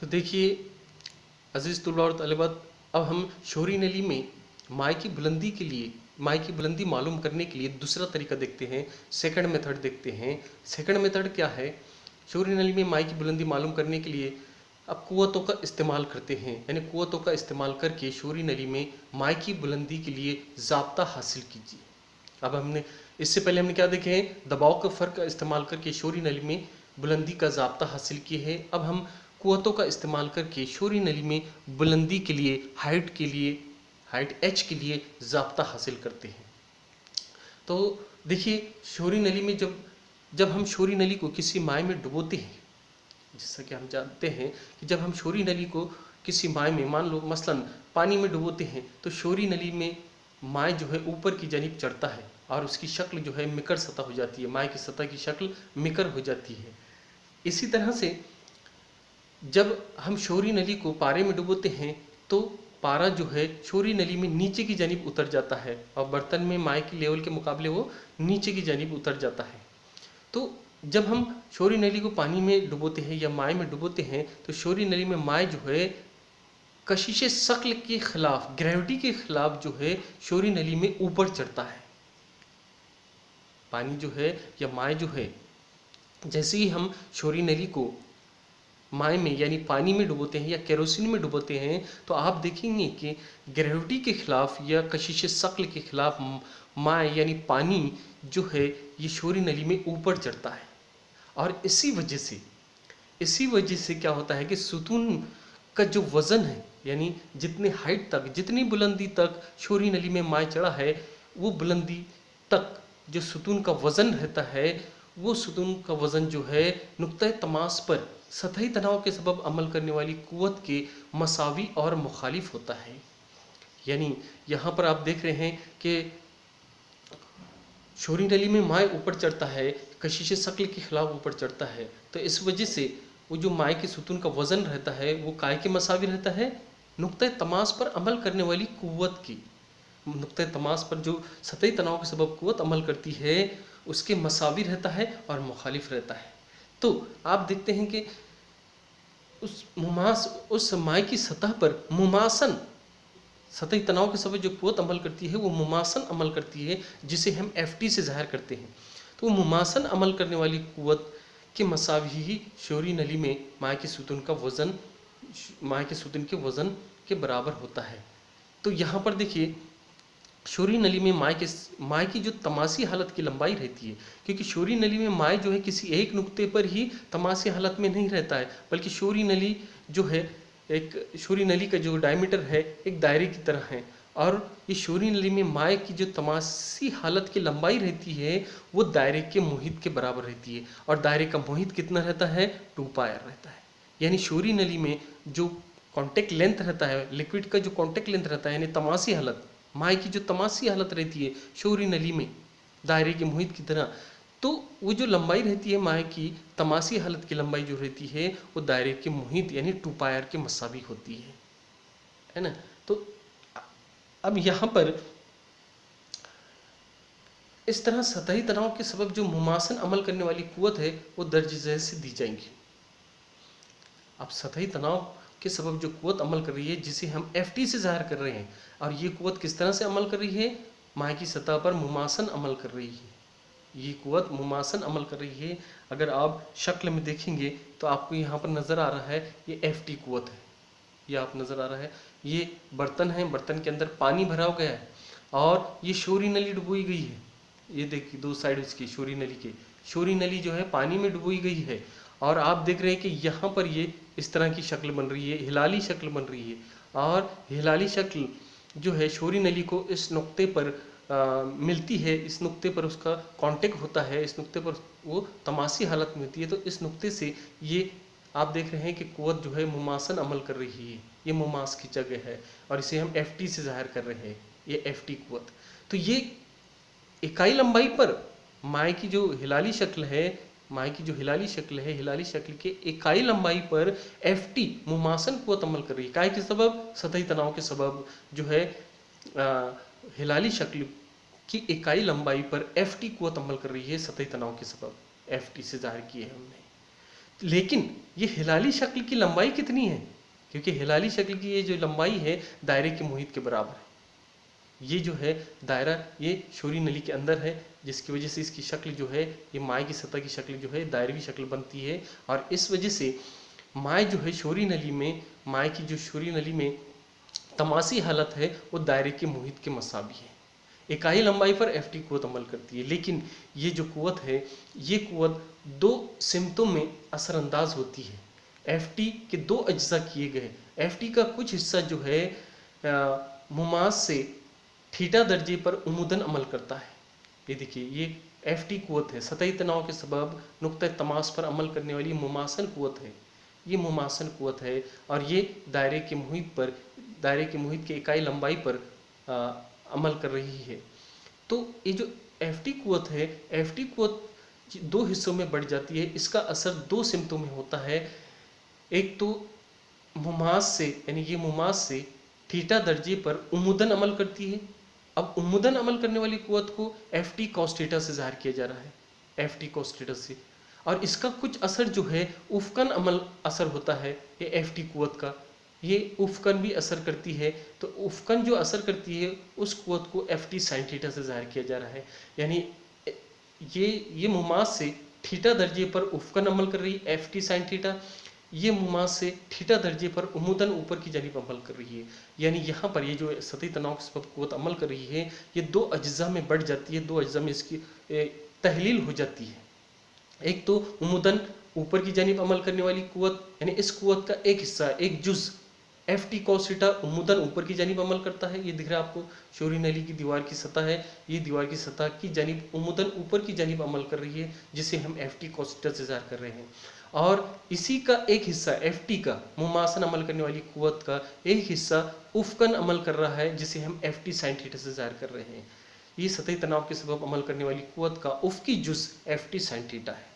तो देखिए अजीज़ तुल्ला और तलबत, अब हम शोरी नली में माई की बुलंदी के लिए, माई की बुलंदी मालूम करने के लिए दूसरा तरीका देखते हैं, सेकंड मेथड देखते हैं। सेकंड मेथड क्या है? शोरी नली में माई की बुलंदी मालूम करने के लिए अब कुव्वतों का इस्तेमाल करते हैं, यानी कुव्वतों का इस्तेमाल करके शोरी नली में माई की बुलंदी के लिए ज़ाब्ता हासिल कीजिए। अब हमने इससे पहले हमने क्या देखे हैं? दबाव का फ़र्क का इस्तेमाल करके शोरी नली में बुलंदी का ज़ाब्ता हासिल किए हैं। अब हम कुव्वतों का इस्तेमाल करके शोरी नली में बुलंदी के लिए, हाइट एच के लिए ज़ाब्ता हासिल करते हैं। तो देखिए शोरी नली में जब हम शोरी नली को किसी माई में डुबोते हैं, जैसा कि हम जानते हैं कि जब हम शोरी नली को किसी माई में, मान लो मसलन पानी में डुबोते हैं, तो शोरी नली में माई जो है ऊपर की जानिब चढ़ता है और उसकी शक्ल जो है मिकर सतह हो जाती है, माई की सतह की शक्ल मिकर हो जाती है। इसी तरह से जब हम शोरी नली को पारे में डुबोते हैं तो पारा जो है शोरी नली में नीचे की जानिब उतर जाता है और बर्तन में माई की लेवल के मुकाबले वो नीचे की जानिब उतर जाता है। तो जब हम शोरी नली को पानी में डुबोते हैं या माई में डुबोते हैं तो शोरी नली में माई जो है कशिश शक्ल के खिलाफ, ग्रेविटी के खिलाफ जो है शोरी नली में ऊपर चढ़ता है। पानी जो है या माई जो है, जैसे ही हम शोरी नली को माई में यानी पानी में डुबोते हैं या केरोसिन में डुबोते हैं तो आप देखेंगे कि ग्रेविटी के खिलाफ या कशिश शक्ल के खिलाफ माई यानी पानी जो है ये शोरी नली में ऊपर चढ़ता है। और इसी वजह से क्या होता है कि सुतून का जो वज़न है, यानी जितने हाइट तक, जितनी बुलंदी तक शोरी नली में माई चढ़ा है, वो बुलंदी तक जो सुतून का वज़न रहता है, वो सुतून का वज़न जो है नुक्ता तमास पर सतही तनाव के सबब अमल करने वाली कुव्वत के मसावी और मुखालिफ होता है। यानी यहाँ पर आप देख रहे हैं कि शोरी नली में माई ऊपर चढ़ता है, कशिश शक्ल के खिलाफ ऊपर चढ़ता है, तो इस वजह से वो जो माई के सुतून का वज़न रहता है वो काय के मसावी रहता है? नुक्ता तमास पर अमल करने वाली कुव्वत की, नुक्ता तमास पर जो सतही तनाव के सबब कुव्वत अमल करती है उसके मसावी रहता है और मुखालिफ रहता है। तो आप देखते हैं कि उस माई की सतह पर मुमासन, सतही तनाव के सबब जो कुव्वत अमल करती है वो मुमासन अमल करती है, जिसे हम एफ से ज़ाहिर करते हैं। तो मुमासन अमल करने वाली कुव्वत के मसावी ही शोरी नली में माई के सुतून का वज़न, माई के सुतून के वज़न के बराबर होता है। तो यहाँ पर देखिए शोरी नली में माई की जो तमासी हालत की लंबाई रहती है, क्योंकि शोरी नली में माई जो है किसी एक नुक्ते पर ही तमासी हालत में नहीं रहता है, बल्कि शोरी नली जो है शोरी नली का जो डायमीटर है एक दायरे की तरह है। और ये शोरी नली में माई की जो तमासी हालत की लंबाई रहती है वो दायरे के मुहित के बराबर रहती है। और दायरे का मुहित कितना रहता है? 2πr रहता है। यानी शोरी नली में जो कॉन्टेक्ट लेंथ रहता है, लिक्विड का जो कॉन्टेक्ट लेंथ रहता है, यानी तमासी हालत, माई की जो तमासी हालत रहती है शोरी नली में दायरे के मुहित की तरह, तो वो जो लंबाई रहती है माई की तमासी हालत की लंबाई जो रहती है वो दायरे के मुहित यानी 2πr के मसावी होती है ना। तो अब यहाँ पर इस तरह सतही तनाव के सबब जो मुमासन अमल करने वाली कुव्वत है वो दर्ज झैल से दी जाएंगी। अब सतही तनाव के सबब जो कुव्वत अमल कर रही है जिसे हम एफ से ज़ाहिर कर रहे हैं, और ये कुव्वत किस तरह से अमल कर रही है? माई की सतह पर मुमासन अमल कर रही है। ये कुव्वत मुमासन अमल कर रही है। अगर आप शक्ल में देखेंगे तो आपको यहाँ पर नज़र आ रहा है ये एफ कुव्वत है, ये आप नज़र आ रहा है, ये बर्तन है, बर्तन के अंदर पानी भरा गया है और ये शोरी नली डुबोई गई है। ये देखिए दो साइड इसकी शोरी नली के, शोरी नली जो है पानी में डुबोई गई है और आप देख रहे हैं कि यहाँ पर ये इस तरह की शक्ल बन रही है, हिलाली शक्ल बन रही है। और हिलाली शक्ल जो है शोरी नली को इस नुक्ते पर मिलती है, इस नुक्ते पर उसका कांटेक्ट होता है, इस नुक्ते पर वो तमासी हालत में होती है। तो इस नुक्ते से ये आप देख रहे हैं कि कुव्वत जो है मुमासन अमल कर रही है, ये मुमास की जगह है और इसे हम एफ से ज़ाहिर कर रहे हैं, ये एफ कुव्वत। तो ये इकाई लंबाई पर माई की जो हिलाली शक्ल है, माई की जो हिलाली शक्ल है, हिलाली शक्ल के इकाई लंबाई पर एफ मुमासन कुव्वत अमल कर रही है। काय के सबब? सतही तनाव के सबब जो है हिलाली शक्ल की इकाई लंबाई पर एफ कुव्वत अमल कर रही है सतही तनाव के सबब, एफ से ज़ाहिर किए हैं हमने। लेकिन ये हिलाली शक्ल की लंबाई कितनी है, क्योंकि हिलाली शक्ल की ये जो लंबाई है दायरे के मुहित के बराबर है। ये जो है दायरा ये शोरी नली के अंदर है, जिसकी वजह से इसकी शक्ल जो है ये माय की सतह की शक्ल जो है दायरवी शक्ल बनती है। और इस वजह से माय जो है शोरी नली में, माय की जो शोरी नली में तमासी हालत है वो दायरे के मुहित के मसावी है। इकाई लंबाई पर एफ टी कुव्वत अमल करती है, लेकिन ये जो कुव्वत है ये कुव्वत दो सिमतों में असरअंदाज होती है। एफ टी के दो अज्जा किए गए। एफ टी का कुछ हिस्सा जो है मुमास से थीटा दर्जे पर उमुदन अमल करता है। ये देखिए ये एफ टी कुव्वत है, सतही तनाव के सबब नुक्ता तमास पर अमल करने वाली मुमासन कुव्वत है। ये मुमासन कुव्वत है और ये दायरे के मुहित के इकाई लंबाई पर अमल कर रही है। तो ये जो एफ टी कुव्वत है, एफ टी कुव्वत दो हिस्सों में बढ़ जाती है। इसका असर दो सिमतों में होता है। एक तो मुमास से, यानी ये मुमास से थीटा दर्जे पर उमुदन अमल करती है। अब उमुदन अमल करने वाली कुव्वत को एफ टी कॉस थीटा से ज़ाहिर किया जा रहा है, एफ टी कॉस थीटा से। और इसका कुछ असर जो है उफकन अमल असर होता है ये एफ टी कुव्वत का, ये उफकन भी असर करती है। तो उफकन जो असर करती है उस कुव्वत को एफ टी साइन थीटा से ज़ाहिर किया जा रहा है। यानी ये मुमास से थीटा दर्जे पर उफकन अमल कर रही है एफ टी साइन थीटा, ये मुमास से थीटा दर्जे पर उमुदन ऊपर की जानिब अमल कर रही है। यानी यहाँ पर ये जो सतही तनाव के सबब कुव्वत अमल कर रही है ये दो अज्जा में बढ़ जाती है, दो अज्जा में इसकी तहलील हो जाती है। एक तो उमुदन ऊपर की जानिब अमल करने वाली कुव्वत, यानी इस कुव्वत का एक हिस्सा, एक जुज एफ टी कॉस थीटा उमुदन ऊपर की जानिब अमल करता है। ये दिख रहा है आपको शोरी नली की दीवार की सतह है, ये दीवार की सतह की जानिब उमुदन ऊपर की जानिब अमल कर रही है, जिसे हम एफ टी कॉस थीटा से ज़ाहिर कर रहे हैं। और इसी का एक हिस्सा एफ टी का मुमासन अमल करने वाली कुव्वत का एक हिस्सा उफकन अमल कर रहा है, जिसे हम एफ टी साइन थीटा से ज़ाहिर कर रहे हैं। ये सतही तनाव के सबब अमल करने वाली कुव्वत का उफकी जुज एफ टी साइन थीटा है।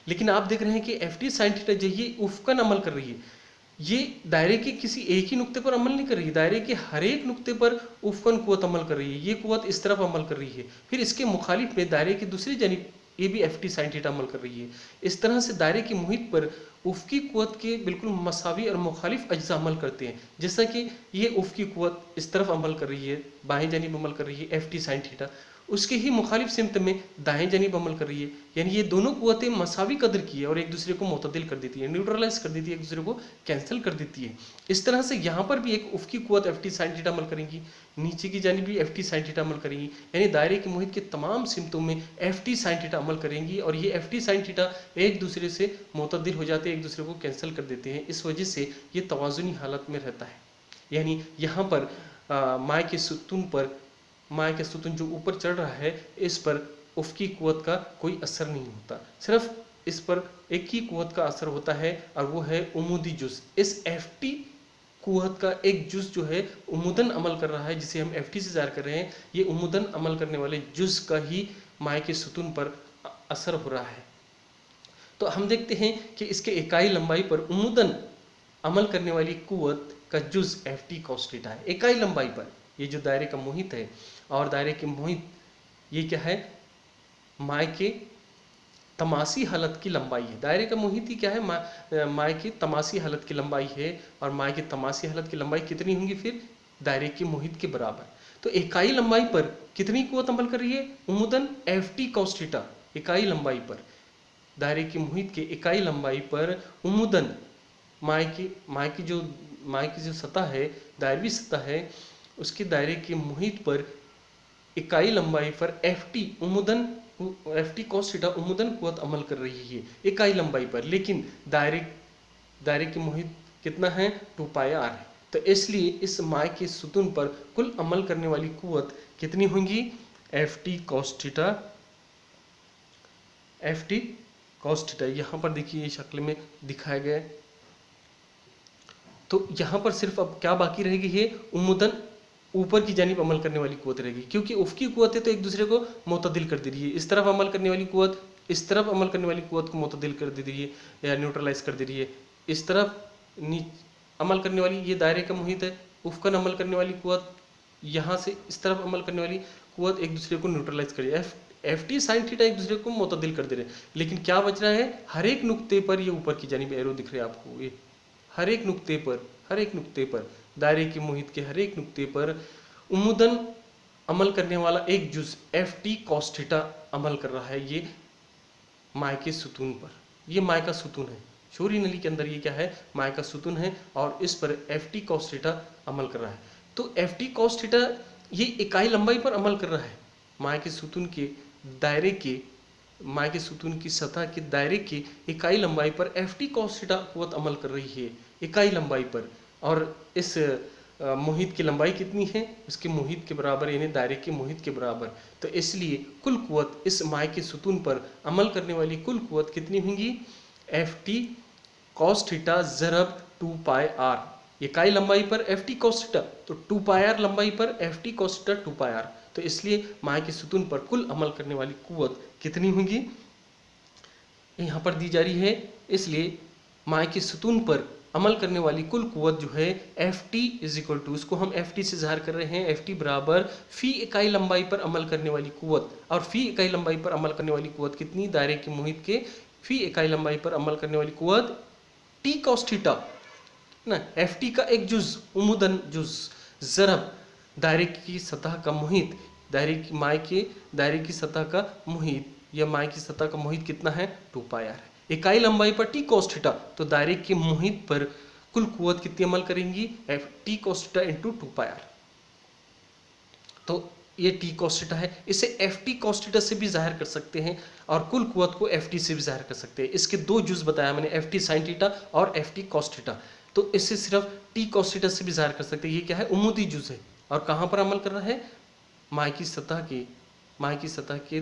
लेकिन आप देख रहे हैं कि एफ टी साइन थीटा जो ये उफकन अमल कर रही है, ये दायरे के किसी एक ही नुक्ते पर अमल नहीं कर रही, दायरे के हर एक नुक्ते पर उफकन कुव्वत अमल कर रही है। ये कुव्वत इस तरफ अमल कर रही है, फिर इसके मुखालिफ में दायरे की दूसरी जानिब ये भी एफ टी साइन थीटा अमल कर रही है। इस तरह से दायरे के मुहित पर उफकी कुव्वत के बिल्कुल मसावी और मुखालिफ अज्जा अमल करते हैं। जैसा कि ये उफकी कुव्वत इस तरफ अमल कर रही है, बाएं जानिब अमल कर रही है एफ टी साइन थीटा, उसके ही मुखालिफ सिमत में दाएं जानिब अमल कर रही है। यानी ये दोनों कुव्वतें मसावी कदर की है और एक दूसरे को मुतदिल कर देती है, न्यूट्रलाइज कर देती है, एक दूसरे को कैंसिल कर देती है। इस तरह से यहाँ पर भी एक उफकी कुव्वत एफ टी साइन थीटा अमल करेंगी, नीचे की जानिब भी एफ टी साइन थीटा अमल करेंगी। यानी दायरे के मुहित के तमाम सिमतों में एफ टी साइन थीटा अमल करेंगी और ये एफ टी साइन थीटा एक दूसरे से मुतदिल हो जाते हैं, एक दूसरे को कैंसिल कर देते हैं। इस वजह से ये तवाज़ुनी हालत में रहता है। यानी यहाँ पर माय के सुतून पर, माय के सुतून जो ऊपर चढ़ रहा है इस पर उफकी कुव्वत का कोई असर नहीं होता, सिर्फ इस पर एक ही कुव्वत का असर होता है और वो है उमुदी जुज। इस एफ टी कुव्वत का एक जुज जो है उमुदन अमल कर रहा है, जिसे हम एफ टी से ज़ाहिर कर रहे हैं। ये उमुदन अमल करने वाले जुज का ही माय के सुतून पर असर हो रहा है। तो हम देखते हैं कि इसके इकाई लंबाई पर उमुदन अमल करने वाली कुव्वत का जुज एफ टी कॉस थीटा है। इकाई लंबाई पर ये जो दायरे का मुहित है, और दायरे के मुहित ये क्या है, माय के तमासी हालत की लंबाई है। दायरे का मुहित ही क्या है, माय की तमासी हालत की लंबाई है। और माय की तमासी हालत की लंबाई कितनी होंगी फिर, दायरे के मुहित के बराबर। तो इकाई लंबाई पर कितनी कुव्वत अमल कर रही है, उमुदन एफ टी कॉस थीटा। इकाई लंबाई पर, दायरे के मुहित के इकाई लंबाई पर उमुदन माय की जो सतह है, दायरवी सतह है, उसके दायरे के मुहित पर इकाई लंबाई पर एफ टी कॉस थीटा उमुदन कुव्वत अमल कर रही है इकाई लंबाई पर। लेकिन दायरे के मुहित कितना है, 2 पाई आर है। तो इसलिए इस माय के सुतून पर कुल अमल करने वाली कुव्वत कितनी होंगी, F T cos theta, F T cos theta. यहाँ पर देखिए ये शक्ल में दिखाया गया है। तो यहाँ पर सिर्फ अब क्या बाकी रहेगी, है उमुदन ऊपर की जानिब अमल करने वाली कुव्वत रहेगी, क्योंकि उफकी कुव्वतें तो एक दूसरे को मुतदिल कर दे रही है। इस तरफ अमल करने वाली कुव्वत इस तरफ अमल करने वाली कुव्वत को मुतदिल कर दे रही है या न्यूट्रलाइज कर दे रही है। इस तरफ अमल करने वाली, ये दायरे का मुहित है, उफकन अमल करने वाली कुव्वत यहाँ से इस तरफ अमल करने वाली कुव्वत एक दूसरे को न्यूट्रलाइज कर, एफ टी साइन थीटा एक दूसरे को मुतदिल कर दे रहे हैं, लेकिन क्या बच रहा है, हर एक नुक्ते पर, ये ऊपर की जानिब एरो दिख रहे हैं आपको, ये हर एक नुक्ते पर दायरे के मुहित के हर एक नुक्ते पर उमुदन अमल करने वाला एक जुज एफ टी कॉस थीटा अमल कर रहा है, ये माय के सुतून पर। ये माय का सुतून है, शोरी नली के अंदर ये क्या है, माय का सुतून है, और इस पर एफ टी कॉस थीटा अमल कर रहा है। तो एफ टी कॉस थीटा ये इकाई लंबाई पर अमल कर रहा है, माय के सुतून के दायरे के, माय के सुतून की सतह के दायरे की इकाई लंबाई पर एफ टी कॉस थीटा कुव्वत अमल कर रही है इकाई लंबाई पर। और इस मुहित की लंबाई कितनी है, उसके मुहित के बराबर, यानी दायरे के मुहित के बराबर। तो इसलिए कुल कुव्वत इस माय के सुतून पर अमल करने वाली कुल कुव्वत कितनी होंगी, एफ टी कॉस थीटा ज़रब 2 पाई आर, इकाई लंबाई पर एफ टी कॉस थीटा, तो 2 पाई आर लंबाई पर F T cos theta 2 pi r. तो इसलिए माय के सुतून पर कुल अमल करने वाली कुव्वत कितनी होंगी, यहाँ पर दी जा रही है। इसलिए माय के सुतून पर अमल करने वाली कुल कुव्वत जो है F T is equal to, इसको हम एफ टी से ज़ाहिर कर रहे हैं, एफ टी बराबर फी इकाई लंबाई पर अमल करने वाली कुव्वत, और फी इकाई लंबाई पर अमल करने वाली कुव्वत कितनी, दायरे के मुहित के फी इकाई लंबाई पर अमल करने वाली कुव्वत टी कॉस थीटा ना, एफ टी का एक जुज उमुदन जुज ज़रब दायरे की सतह का मुहित, दायरे की माय के दायरे की सतह का मुहित, या माय की सतह का मुहित कितना है, 2 पाई आर है, इकाई लंबाई पर टी कॉस थीटा, तो दायरे के मुहित पर कुल कुव्वत कितनी अमल करेंगी, F T cos theta into 2 pi r. तो ये टी कॉस थीटा है, इसे एफ टी कॉस थीटा से भी जाहिर कर सकते हैं, और कुल कुव्वत को एफ टी से भी जाहिर कर सकते हैं। इसके दो जुज बताया मैंने, एफ टी साइन थीटा और एफ टी कॉस थीटा। तो इससे सिर्फ टी कॉस थीटा से भी जाहिर कर सकते हैं। ये क्या है, उमुदी जुज है, और कहाँ पर अमल कर रहा है, माय की सतह के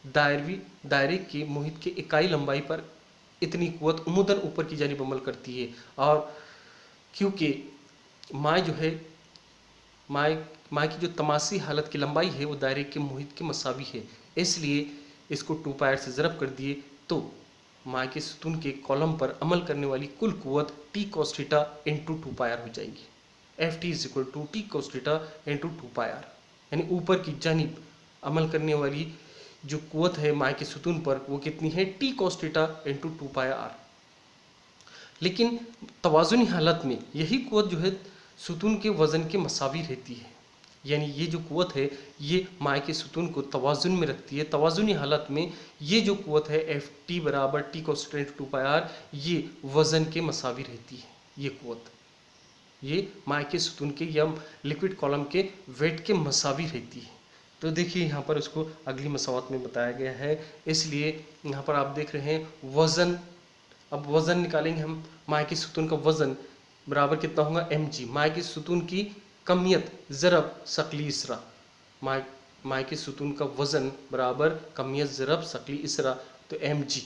दायरे के मुहित के इकाई लंबाई पर इतनी कुव्वत उमुदन ऊपर की जानिब अमल करती है। और क्योंकि माय जो है, माय की जो तमासी हालत की लंबाई है वो दायरे के मुहित के मसावी है, इसलिए इसको 2 पाई आर से ज़रब कर दिए, तो माय के सुतून के कॉलम पर अमल करने वाली कुल कुव्वत T cos theta into 2 pi R हो जाएगी। F T is equal to T cos theta into 2 pi R, यानी ऊपर की जानिब अमल करने वाली जो कुव्वत है माय के सुतून पर वो कितनी है, T cos theta into 2 pi r. लेकिन तवाज़ुनी हालत में यही कुव्वत जो है सुतून के वज़न के मसावी रहती है, यानी ये जो कुव्वत है ये माय के सुतून को तवाज़ुन में रखती है। तवाज़ुनी हालत में ये जो कुव्वत है एफ टी बराबर T cos theta into 2 pi r, ये वज़न के मसावी रहती है। ये कुव्वत ये माय के सुतून के या लिक्विड कॉलम के वेट के मसावी रहती है। तो देखिए यहाँ पर उसको अगली मसावत में बताया गया है, इसलिए यहाँ पर आप देख रहे हैं वज़न। अब वज़न निकालेंगे हम, माय के सुतून का वज़न बराबर कितना होगा, एम जी, माय के सुतून की कमियत ज़रब सकली इसरा, माय के सुतून का वज़न बराबर कमियत ज़रब सकली इसरा, तो एम जी,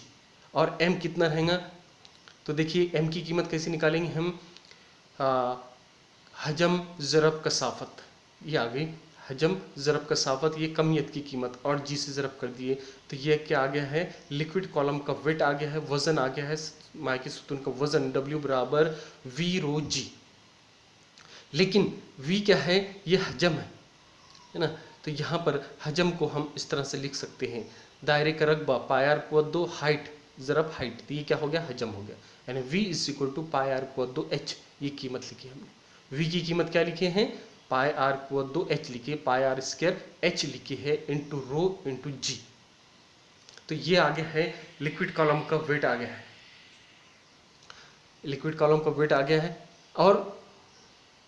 और एम कितना रहेगा, तो देखिए एम की कीमत कैसे निकालेंगे हम, हजम ज़रब कसाफत, ये आ गई हजम ज़रब कसाफत, ये कमियत की कीमत, और जी से ज़रब कर दिए, तो ये क्या आ गया है, लिक्विड कॉलम का वेट आ गया है, वज़न आ गया है, माय के सुतून का वज़न W बराबर वी रो जी। लेकिन V क्या है, ये हजम है ना, तो यहाँ पर हजम को हम इस तरह से लिख सकते हैं, दायरे का रकबा पाई आर कुव्वत 2 हाइट ज़रब हाइट, तो ये क्या हो गया, हजम हो गया, यानी V is equal to pi R कुव्वत 2 H, ये कीमत लिखी हमने। V की कीमत क्या लिखे हैं, पाई आर कुव्वत 2 H लिखे, पाई आर स्क्वायर H लिखे है इंटू रो इंटू जी। तो ये आ गया है लिक्विड कॉलम का वेट आ गया है, लिक्विड कॉलम का वेट आ गया है। और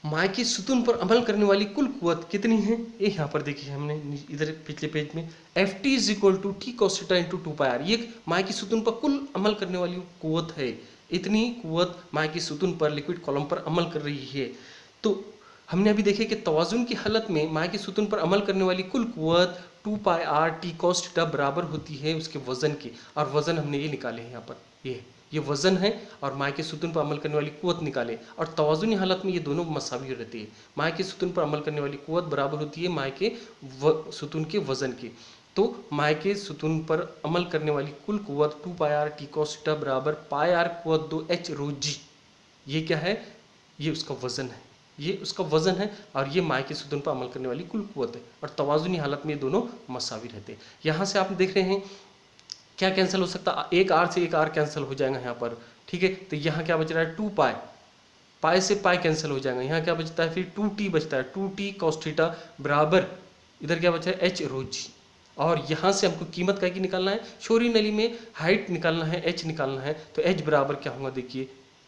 माय के सुतून पर अमल करने वाली कुल कुव्वत कितनी है, ये यहाँ पर देखिए हमने इधर पिछले पेज में, F T is equal to T cos theta into 2 pi r, ये माय के सुतून पर कुल अमल करने वाली कुव्वत है। इतनी कुव्वत माय के सुतून पर लिक्विड कॉलम पर अमल कर रही है। तो हमने अभी देखे कि तवाज़ुन की हालत में माय के सुतून पर अमल करने वाली कुल कुव्वत 2 pi R T cos theta बराबर होती है उसके वज़न की, और वज़न हमने ये निकाले हैं यहाँ पर, ये वज़न है, और माय के सुतून पर अमल करने वाली कुव्वत निकाले, और तवाज़ुनी हालत में ये दोनों मसावी रहती है। माय के सुतून पर अमल करने वाली कुव्वत बराबर होती है माय के सुतून के वज़न की। तो माय के सुतून पर अमल करने वाली कुल कुव्वत 2 pi R T cos theta बराबर पाई आर कुव्वत 2 H रो जी, ये क्या है, ये उसका वज़न है। ये उसका वजन है और ये माय के सुदन पर अमल करने वाली कुल कुव्वत है, और तवाजुनी हालत में ये दोनों मसावी रहते हैं। यहाँ से आप देख रहे हैं क्या कैंसिल हो सकता है, एक आर से एक आर कैंसिल हो जाएगा यहाँ पर, ठीक है। तो यहाँ क्या बच रहा है 2 पाई, पाई से पाई कैंसिल हो जाएगा, यहाँ क्या बचता है फिर 2t बचता है, 2t cos थीटा बराबर इधर क्या बचा है h रो जी। और यहाँ से हमको कीमत क्या की निकालना है, शोरी नली में हाइट निकालना है, h निकालना है, तो h बराबर क्या होगा देखिए